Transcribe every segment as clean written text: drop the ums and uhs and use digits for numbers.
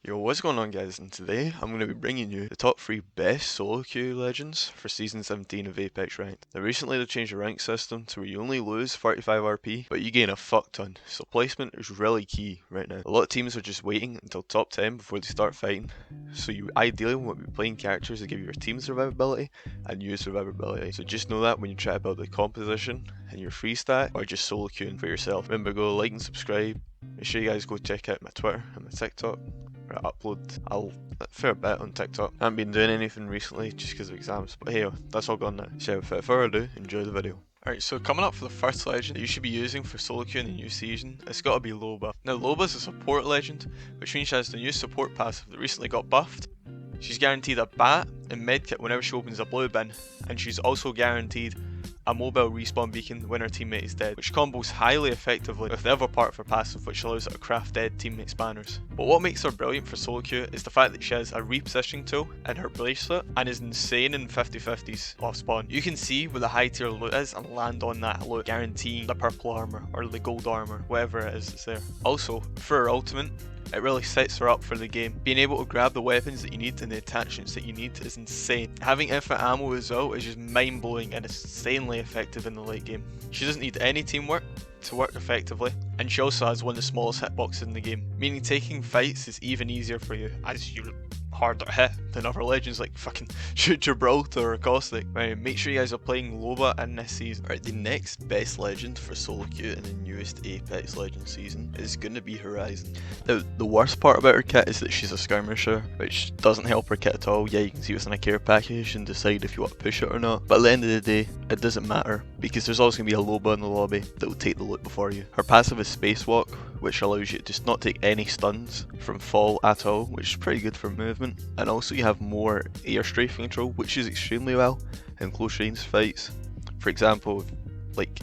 Yo, what's going on guys, and today I'm going to be bringing you the top 3 best solo queue legends for Season 17 of Apex Ranked. Now recently they changed the rank system to where you only lose 45 RP, but you gain a fuck ton, so placement is really key right now. A lot of teams are just waiting until top 10 before they start fighting, so you ideally want to be playing characters that give your team survivability and you survivability. So just know that when you try to build a composition and your free stat, or just solo queuing for yourself. Remember, go like and subscribe. Make sure you guys go check out my Twitter and my TikTok. I upload a fair bit on TikTok. I haven't been doing anything recently just because of exams, but hey, that's all gone now. So without further ado, enjoy the video. Alright, so coming up for the first legend that you should be using for solo queue in the new season, it's got to be Loba. Now Loba's a support legend, which means she has the new support passive that recently got buffed. She's guaranteed a bat and medkit whenever she opens a blue bin, and she's also guaranteed a mobile respawn beacon when her teammate is dead, which combos highly effectively with the other part of her passive, which allows her to craft dead teammate spanners. But what makes her brilliant for solo queue is the fact that she has a repositioning tool in her bracelet and is insane in 50-50s off spawn. You can see where the high tier loot is and land on that loot, guaranteeing the purple armor or the gold armor, whatever it is that's there. Also, for her ultimate, it really sets her up for the game. Being able to grab the weapons that you need and the attachments that you need is insane. Having infinite ammo as well is just mind blowing and insanely effective in the late game. She doesn't need any teamwork to work effectively, and she also has one of the smallest hitboxes in the game, meaning taking fights is even easier for you as you're harder hit than other legends like fucking Gibraltar or Caustic. Right, make sure you guys are playing Loba in this season. Right, the next best legend for solo queue in the newest Apex Legends season is going to be Horizon. Now, the worst part about her kit is that she's a skirmisher, which doesn't help her kit at all. Yeah, you can see what's in a care package and decide if you want to push it or not, but at the end of the day, it doesn't matter, because there's always going to be a Loba in the lobby that will take the loot before you. Her passive is Spacewalk, which allows you to just not take any stuns from fall at all, which is pretty good for movement. And also you have more air strafing control, which is extremely well in close range fights. For example, like,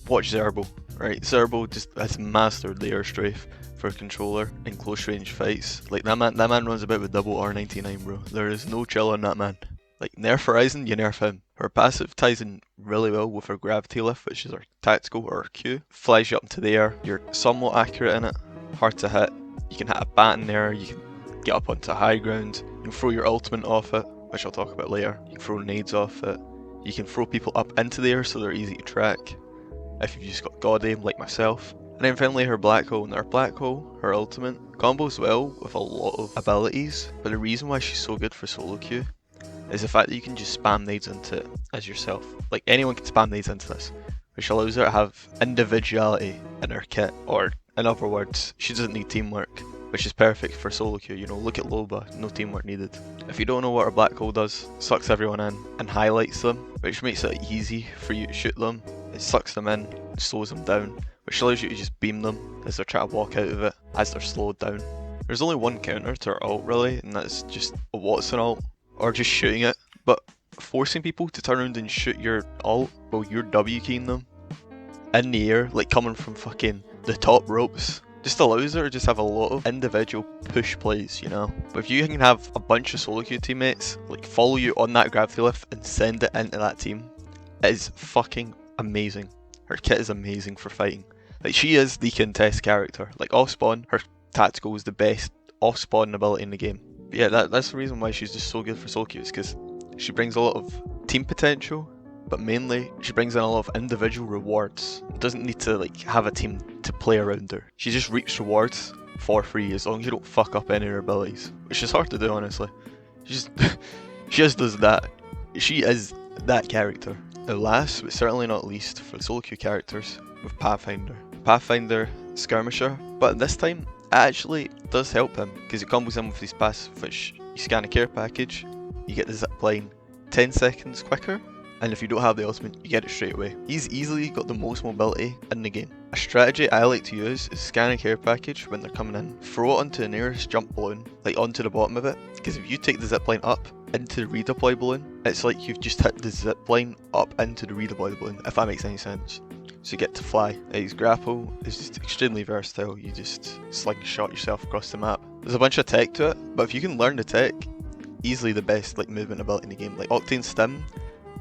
watch Zerbo, right? Zerbo just has mastered the air strafe for a controller in close range fights. Like, that man runs about with double R99, bro. There is no chill on that man. Like, nerf Horizon, you nerf him. Her passive ties in really well with her gravity lift, which is her tactical or her Q. Flies you up into the air, you're somewhat accurate in it, hard to hit. You can hit a bat in there, you can get up onto high ground, you can throw your ultimate off it, which I'll talk about later. You can throw nades off it, you can throw people up into the air so they're easy to track, if you've just got god aim like myself. And then finally her black hole. Now her black hole, her ultimate, combos well with a lot of abilities, but the reason why she's so good for solo queue is the fact that you can just spam nades into it as yourself. Like, anyone can spam nades into this, which allows her to have individuality in her kit, or in other words, she doesn't need teamwork, which is perfect for solo queue. You know, look at Loba, no teamwork needed. If you don't know what her black hole does, it sucks everyone in and highlights them, which makes it easy for you to shoot them. It sucks them in, it slows them down, which allows you to just beam them as they're trying to walk out of it, as they're slowed down. There's only one counter to her ult really, and that's just a Watson ult, or just shooting it, but forcing people to turn around and shoot your ult while you're W keying them in the air, like coming from fucking the top ropes, just allows her to just have a lot of individual push plays, you know. But if you can have a bunch of solo queue teammates like follow you on that gravity lift and send it into that team, it is fucking amazing. Her kit is amazing for fighting. Like, she is the contest character. Like, off spawn, her tactical is the best off spawn ability in the game. But yeah, that's the reason why she's just so good for solo queue, is because she brings a lot of team potential, but mainly she brings in a lot of individual rewards. Doesn't need to like have a team to play around her. She just reaps rewards for free as long as you don't fuck up any of her abilities, which is hard to do, honestly. She just does that. She is that character. Now last but certainly not least for the solo queue characters, with Pathfinder. Pathfinder skirmisher, but this time it actually does help him because it combos in with his passive, which you scan a care package, you get the zip line 10 seconds quicker, and if you don't have the ultimate, you get it straight away. He's easily got the most mobility in the game. A strategy I like to use is scan a care package when they're coming in, throw it onto the nearest jump balloon, like onto the bottom of it, because if you take the zipline up into the redeploy balloon, it's like you've just hit the zipline up into the redeploy balloon, if that makes any sense. So you get to fly. His grapple is just extremely versatile, you just slingshot yourself across the map. There's a bunch of tech to it, but if you can learn the tech, easily the best like movement ability in the game. Like Octane Stim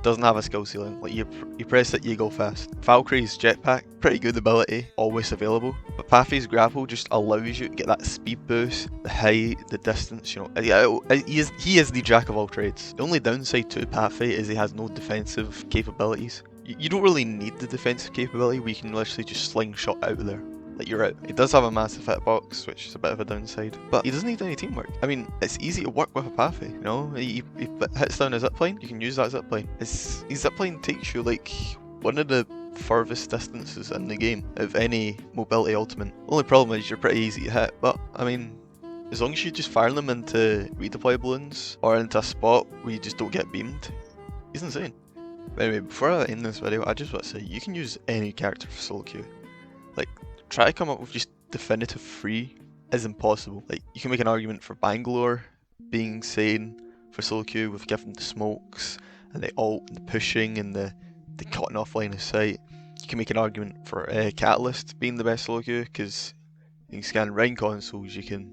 doesn't have a skill ceiling. Like you press it, you go fast. Valkyrie's jetpack, pretty good ability, always available. But Pathé's grapple just allows you to get that speed boost, the height, the distance. You know, he is the jack of all trades. The only downside to Pathé is he has no defensive capabilities. You don't really need the defensive capability. We can literally just slingshot out of there. Like, you're out. He does have a massive hitbox, which is a bit of a downside, but he doesn't need any teamwork. I mean, it's easy to work with a Pathé, you know? He hits down a zipline, you can use that zipline. His zipline takes you like one of the furthest distances in the game of any mobility ultimate. The only problem is you're pretty easy to hit, but I mean, as long as you just fire them into redeploy balloons or into a spot where you just don't get beamed, he's insane. But anyway, before I end this video, I just want to say you can use any character for solo queue. Like, try to come up with just definitive 3 is impossible. Like, you can make an argument for Bangalore being insane for solo queue with giving the smokes and the ult and the pushing and the cutting off line of sight. You can make an argument for Catalyst being the best solo queue because you can scan rain consoles, you can,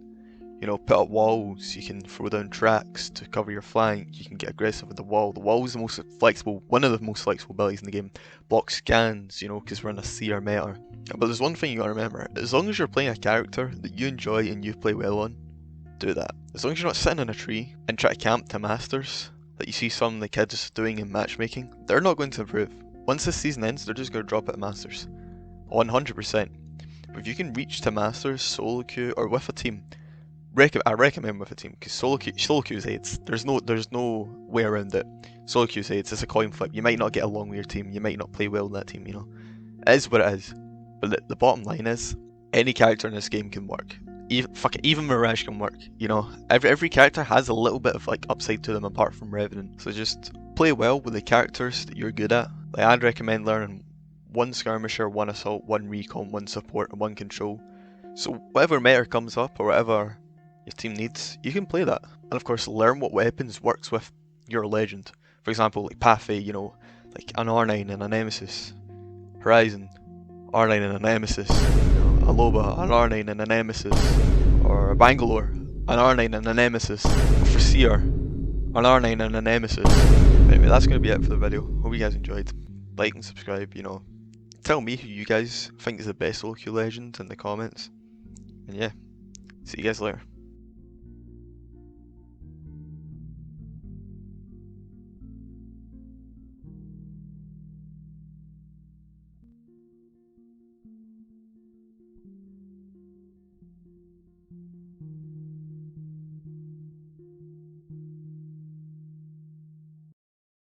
you know, put up walls, you can throw down tracks to cover your flank, you can get aggressive with the wall. The wall is the most flexible, one of the most flexible abilities in the game. Block scans, you know, because we're in a CR meta. But there's one thing you gotta remember, as long as you're playing a character that you enjoy and you play well on, do that. As long as you're not sitting in a tree and try to camp to Masters, that you see some of the kids doing in matchmaking, they're not going to improve. Once this season ends, they're just going to drop it at Masters. 100%. But if you can reach to Masters, solo queue, or with a team, I recommend with a team, because solo queue is AIDS. There's no way around it. Solo queue is AIDS, it's a coin flip. You might not get along with your team, you might not play well with that team, you know. It is what it is. But the bottom line is, any character in this game can work. Even Mirage can work, you know. Every character has a little bit of like upside to them apart from Revenant. So just play well with the characters that you're good at. Like, I'd recommend learning 1 skirmisher, 1 assault, 1 recon, 1 support, and 1 control. So whatever meta comes up or whatever your team needs, you can play that. And of course, learn what weapons works with your legend. For example, like Pathé, you know, like an R9 and a Nemesis. Horizon, R9 and a Nemesis. You know, Aloba, an R9 and a Nemesis. Or Bangalore, an R9 and a Nemesis. For Seer, an R9 and a Nemesis. Anyway, that's going to be it for the video. Hope you guys enjoyed. Like and subscribe, you know. Tell me who you guys think is the best solo queue legend in the comments. And yeah, see you guys later.